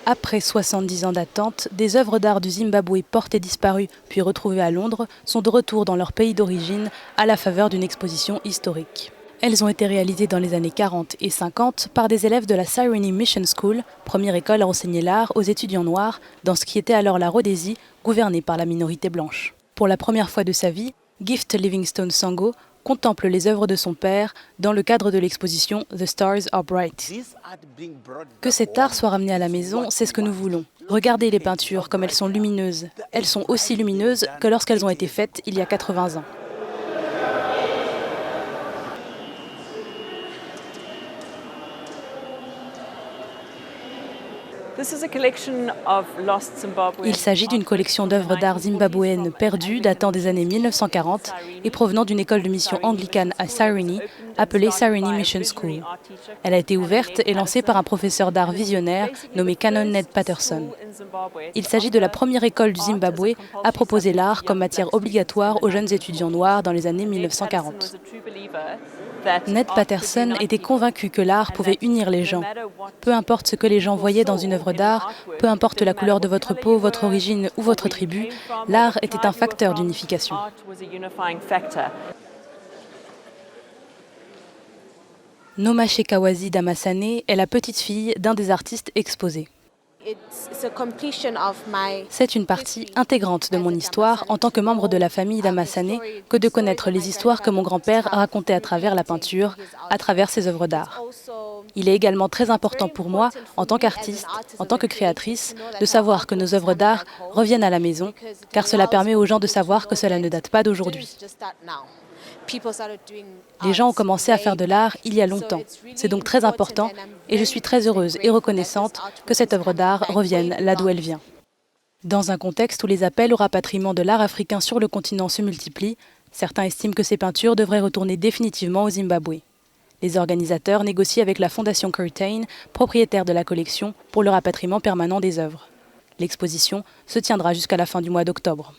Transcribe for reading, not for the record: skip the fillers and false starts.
Après 70 ans d'attente, des œuvres d'art du Zimbabwe portées disparues puis retrouvées à Londres sont de retour dans leur pays d'origine à la faveur d'une exposition historique. Elles ont été réalisées dans les années 40 et 50 par des élèves de la Cyrene Mission School, première école à enseigner l'art aux étudiants noirs dans ce qui était alors la Rhodésie, gouvernée par la minorité blanche. Pour la première fois de sa vie, Gift Livingstone Sango contemple les œuvres de son père dans le cadre de l'exposition The Stars Are Bright. Que cet art soit ramené à la maison, c'est ce que nous voulons. Regardez les peintures comme elles sont lumineuses. Elles sont aussi lumineuses que lorsqu'elles ont été faites il y a 80 ans. Il s'agit d'une collection d'œuvres d'art zimbabwéennes perdues datant des années 1940 et provenant d'une école de mission anglicane à Cyrene, appelée Cyrene Mission School. Elle a été ouverte et lancée par un professeur d'art visionnaire nommé Canon Ned Patterson. Il s'agit de la première école du Zimbabwe à proposer l'art comme matière obligatoire aux jeunes étudiants noirs dans les années 1940. Ned Patterson était convaincu que l'art pouvait unir les gens. Peu importe ce que les gens voyaient dans une œuvre d'art, peu importe la couleur de votre peau, votre origine ou votre tribu, l'art était un facteur d'unification. Nomashe Kawazi Damasane est la petite-fille d'un des artistes exposés. C'est une partie intégrante de mon histoire en tant que membre de la famille Damasane que de connaître les histoires que mon grand-père racontait à travers la peinture, à travers ses œuvres d'art. Il est également très important pour moi, en tant qu'artiste, en tant que créatrice, de savoir que nos œuvres d'art reviennent à la maison, car cela permet aux gens de savoir que cela ne date pas d'aujourd'hui. Les gens ont commencé à faire de l'art il y a longtemps. C'est donc très important et je suis très heureuse et reconnaissante que cette œuvre d'art revienne là d'où elle vient. Dans un contexte où les appels au rapatriement de l'art africain sur le continent se multiplient, certains estiment que ces peintures devraient retourner définitivement au Zimbabwe. Les organisateurs négocient avec la Fondation Curtain, propriétaire de la collection, pour le rapatriement permanent des œuvres. L'exposition se tiendra jusqu'à la fin du mois d'octobre.